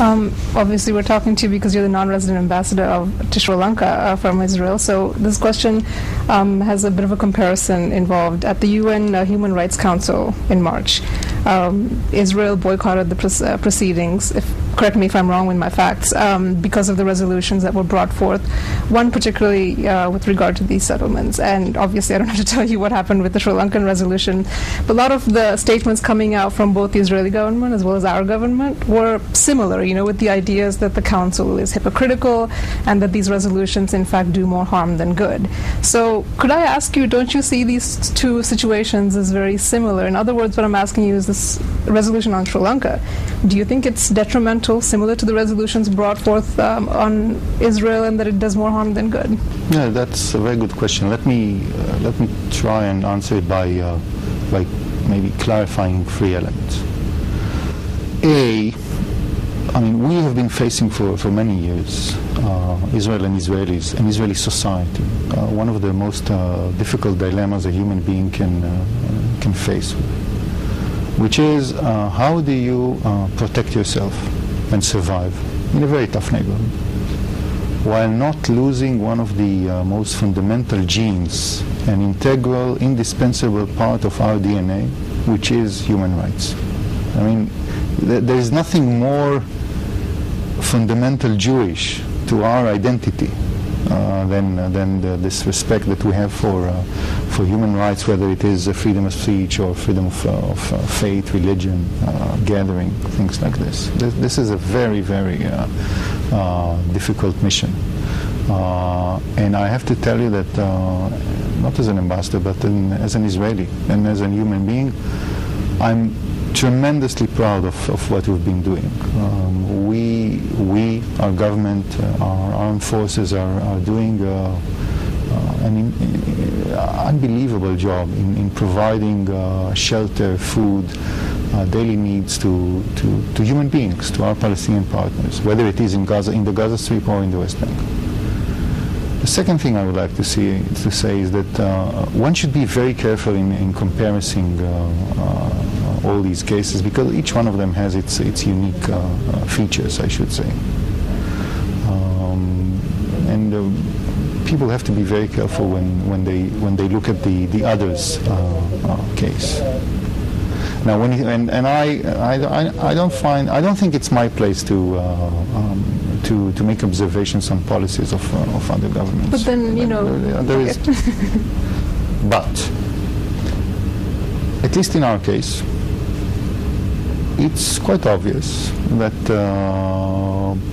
Obviously, we're talking to you because you're the non-resident ambassador to Sri Lanka from Israel. So this question has a bit of a comparison involved. At the UN Human Rights Council in March, Israel boycotted the proceedings, correct me if I'm wrong with my facts, because of the resolutions that were brought forth, one particularly with regard to these settlements. And obviously, I don't have to tell you what happened with the Sri Lankan resolution, but a lot of the statements coming out from both the Israeli government as well as our government were similar, with the ideas that the council is hypocritical and that these resolutions in fact do more harm than good. So could I ask you, don't you see these two situations as very similar? In other words, what I'm asking you is this resolution on Sri Lanka, do you think it's detrimental, similar to the resolutions brought forth on Israel, and that it does more harm than good? Yeah, that's a very good question. Let me try and answer it by maybe clarifying 3 elements. We have been facing for many years, Israel and Israelis, and Israeli society, one of the most difficult dilemmas a human being can face, which is how do you protect yourself and survive in a very tough neighborhood, while not losing one of the most fundamental genes, an integral, indispensable part of our DNA, which is human rights. There is nothing more fundamental Jewish to our identity than this respect that we have for human rights, whether it is freedom of speech or freedom of faith, religion, gathering, things like this. This is a very, very difficult mission. And I have to tell you that, not as an ambassador, but as an Israeli and as a human being, I'm tremendously proud of what we've been doing. We, our government, our armed forces are doing an unbelievable job in providing shelter, food, daily needs to human beings, to our Palestinian partners, whether it is in Gaza, in the Gaza Strip, or in the West Bank. The second thing I would like to say is that one should be very careful in comparing all these cases, because each one of them has its unique features, I should say. And people have to be very careful when they look at the other's case. Now, I don't think it's my place to make observations on policies of other governments. But then, there is. But at least in our case, it's quite obvious that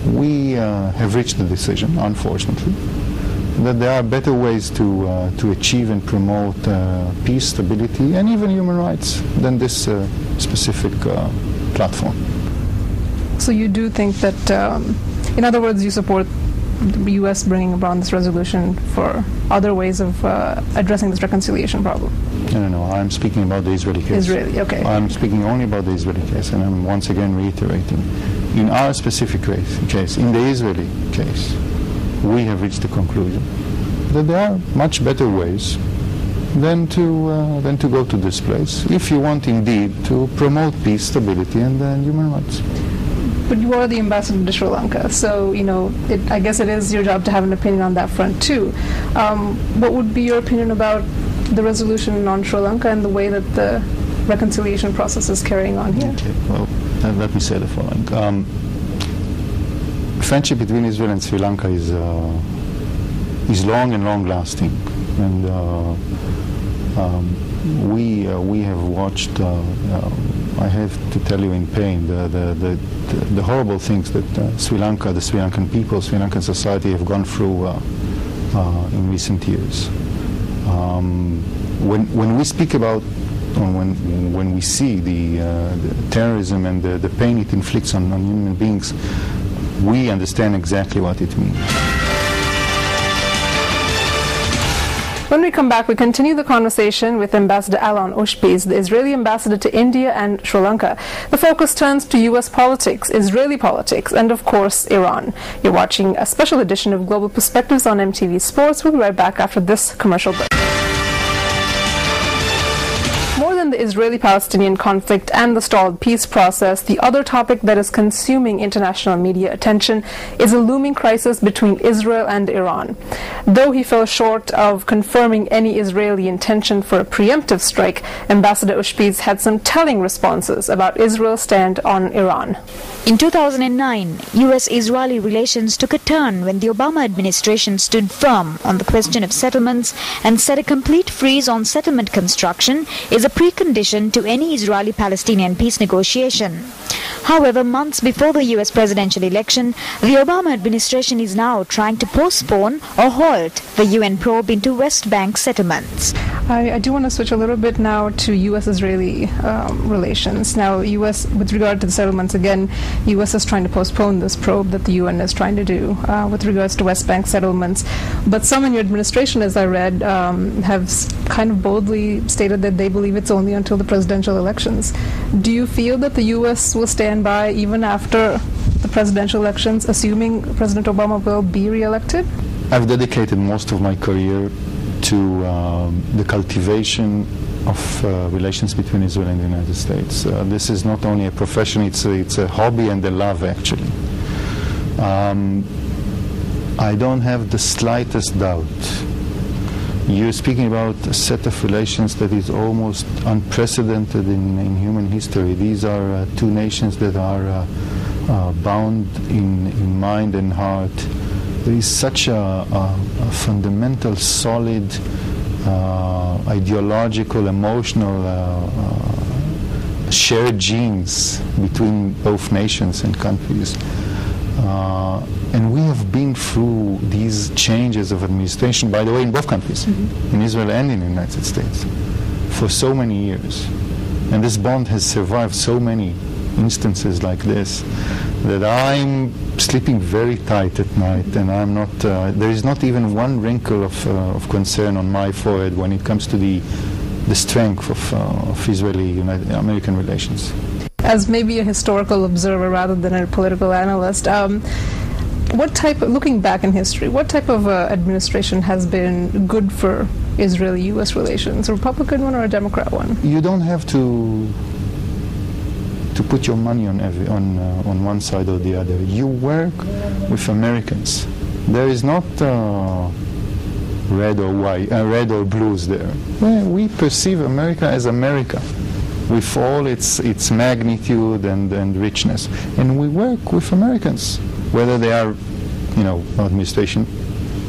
we have reached the decision, unfortunately, that there are better ways to achieve and promote peace, stability, and even human rights than this specific platform. So you do think that, in other words, you support the U.S. bringing about this resolution for other ways of addressing this reconciliation problem? No, I'm speaking about the Israeli case. Israeli, okay. I'm speaking only about the Israeli case, and I'm once again reiterating. In our specific case, in the Israeli case, we have reached the conclusion that there are much better ways than to go to this place, if you want indeed to promote peace, stability, and human rights. But you are the ambassador to Sri Lanka, so I guess it is your job to have an opinion on that front too. What would be your opinion about the resolution on Sri Lanka and the way that the reconciliation process is carrying on here? Okay. Well, let me say the following. Friendship between Israel and Sri Lanka is long and long-lasting, and we have watched. I have to tell you in pain the horrible things that Sri Lanka, the Sri Lankan people, Sri Lankan society have gone through in recent years. When we speak about, when we see the terrorism and the pain it inflicts on human beings, we understand exactly what it means. When we come back, we continue the conversation with Ambassador Alon Ushpiz, the Israeli ambassador to India and Sri Lanka. The focus turns to U.S. politics, Israeli politics, and of course, Iran. You're watching a special edition of Global Perspectives on MTV Sports. We'll be right back after this commercial break. More than the Israeli-Palestinian conflict and the stalled peace process, the other topic that is consuming international media attention is a looming crisis between Israel and Iran. Though he fell short of confirming any Israeli intention for a preemptive strike, Ambassador Ushpiz had some telling responses about Israel's stand on Iran. In 2009, U.S.-Israeli relations took a turn when the Obama administration stood firm on the question of settlements and said a complete freeze on settlement construction is a precondition to any Israeli-Palestinian peace negotiation. However, months before the U.S. presidential election, the Obama administration is now trying to postpone or halt the UN probe into West Bank settlements. I do want to switch a little bit now to U.S.-Israeli relations. Now, U.S., with regard to the settlements, again, U.S. is trying to postpone this probe that the UN is trying to do with regards to West Bank settlements. But some in your administration, as I read, have kind of boldly stated that they believe it's only until the presidential elections. Do you feel that the U.S. will stand by even after the presidential elections, assuming President Obama will be re-elected? I've dedicated most of my career to the cultivation of relations between Israel and the United States. This is not only a profession, it's a hobby and a love, actually. I don't have the slightest doubt. You're speaking about a set of relations that is almost unprecedented in human history. These are two nations that are bound in mind and heart. There is such a fundamental, solid, ideological, emotional, shared genes between both nations and countries. And we have been through these changes of administration, by the way, in both countries, in Israel and in the United States, for so many years. And this bond has survived so many instances like this that I'm sleeping very tight at night, and I'm not. There is not even one wrinkle of concern on my forehead when it comes to the strength of Israeli-American relations. As maybe a historical observer rather than a political analyst, looking back in history, what type of administration has been good for Israeli-U.S. relations? A Republican one or a Democrat one? You don't have to put your money on one side or the other. You work with Americans. There is not red or white, red or blues there. We perceive America as America, with all its magnitude and richness, and we work with Americans, whether they are, administration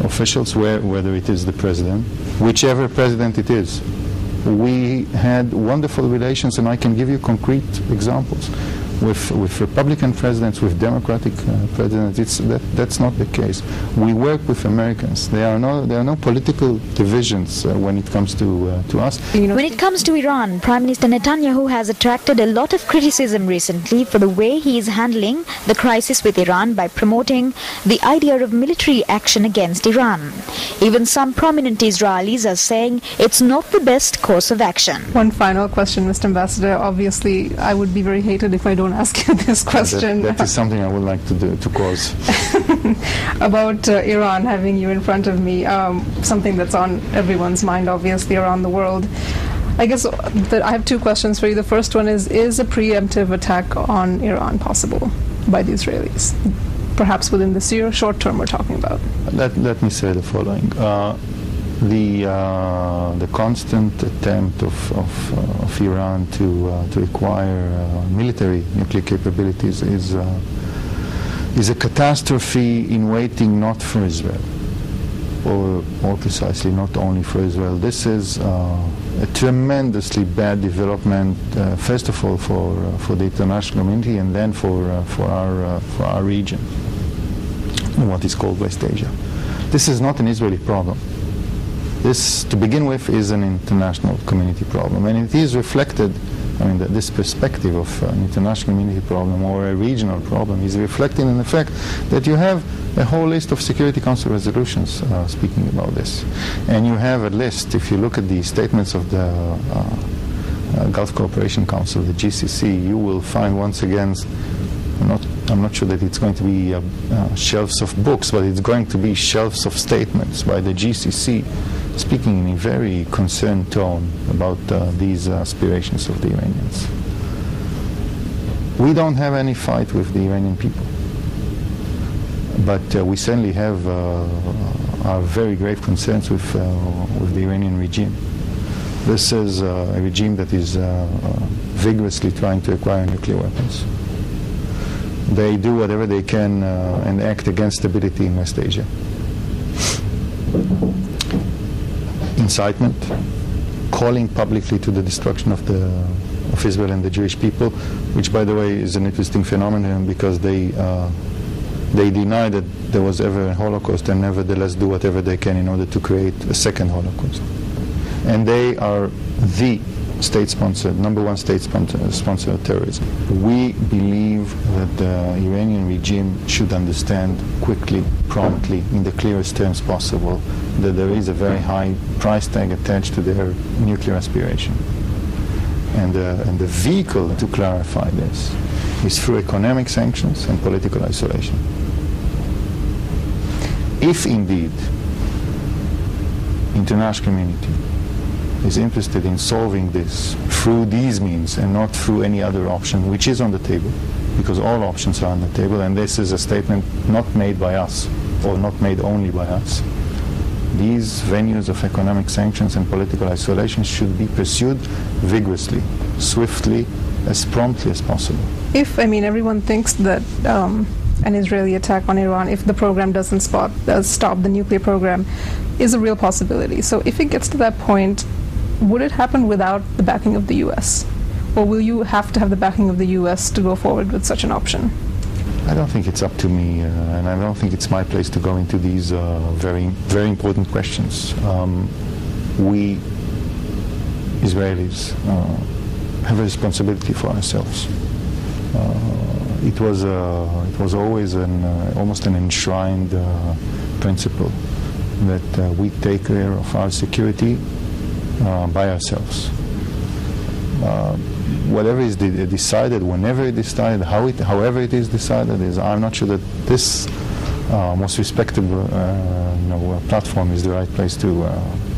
officials, whether it is the president, whichever president it is. We had wonderful relations, and I can give you concrete examples with Republican presidents, with Democratic presidents. That's not the case. We work with Americans. There are no political divisions when it comes to us. When it comes to Iran, Prime Minister Netanyahu has attracted a lot of criticism recently for the way he is handling the crisis with Iran by promoting the idea of military action against Iran. Even some prominent Israelis are saying it's not the best course of action. One final question, Mr. Ambassador. Obviously, I would be very hated if I don't ask you this question. That is something I would like to do, to cause. About Iran, having you in front of me, something that's on everyone's mind, obviously, around the world. I guess that I have two questions for you. The first one is a preemptive attack on Iran possible by the Israelis? Perhaps within this year, short term we're talking about. Let me say the following. The constant attempt of Iran to acquire military nuclear capabilities is a catastrophe in waiting, not for Israel, or more precisely, not only for Israel. This is a tremendously bad development, first of all for the international community, and then for our region, what is called West Asia. This is not an Israeli problem. This, to begin with, is an international community problem, and it is reflected, this perspective of an international community problem or a regional problem is reflected in the fact that you have a whole list of Security Council resolutions speaking about this. And you have a list, if you look at the statements of the Gulf Cooperation Council, the GCC, you will find once again, I'm not sure that it's going to be shelves of books, but it's going to be shelves of statements by the GCC speaking in a very concerned tone about these aspirations of the Iranians. We don't have any fight with the Iranian people, but we certainly have our very grave concerns with the Iranian regime. This is a regime that is vigorously trying to acquire nuclear weapons. They do whatever they can and act against stability in West Asia. Incitement, calling publicly to the destruction of Israel and the Jewish people, which, by the way, is an interesting phenomenon because they deny that there was ever a Holocaust and nevertheless do whatever they can in order to create a second Holocaust. And they are the number one state sponsor of terrorism. We believe that the Iranian regime should understand quickly, promptly, in the clearest terms possible, that there is a very high price tag attached to their nuclear aspiration. And the vehicle to clarify this is through economic sanctions and political isolation. If indeed international community is interested in solving this through these means and not through any other option, which is on the table, because all options are on the table, and this is a statement not made by us, or not made only by us. These venues of economic sanctions and political isolation should be pursued vigorously, swiftly, as promptly as possible. If, everyone thinks that an Israeli attack on Iran, if the program doesn't stop the nuclear program, is a real possibility. So if it gets to that point, would it happen without the backing of the U.S.? Or will you have to have the backing of the U.S. to go forward with such an option? I don't think it's up to me, and I don't think it's my place to go into these very, very important questions. We Israelis have a responsibility for ourselves. It was always almost an enshrined principle that we take care of our security by ourselves. Whatever is decided, whenever it is decided, however it is decided, I'm not sure that this most respectable platform is the right place to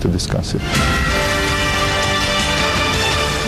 discuss it.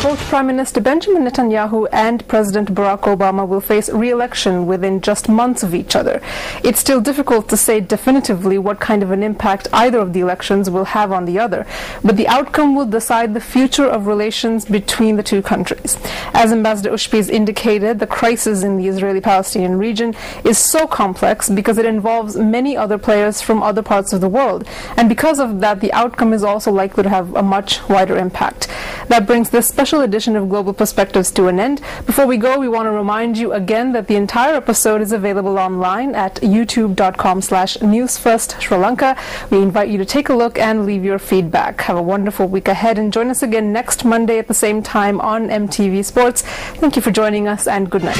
Both Prime Minister Benjamin Netanyahu and President Barack Obama will face re-election within just months of each other. It's still difficult to say definitively what kind of an impact either of the elections will have on the other, but the outcome will decide the future of relations between the two countries. As Ambassador Ushpiz indicated, the crisis in the Israeli-Palestinian region is so complex because it involves many other players from other parts of the world, and because of that, the outcome is also likely to have a much wider impact. That brings this special edition of Global Perspectives to an end. Before we go, we want to remind you again that the entire episode is available online at youtube.com/newsfirstsri Lanka. We invite you to take a look and leave your feedback. Have a wonderful week ahead and join us again next Monday at the same time on MTV Sports. Thank you for joining us and good night.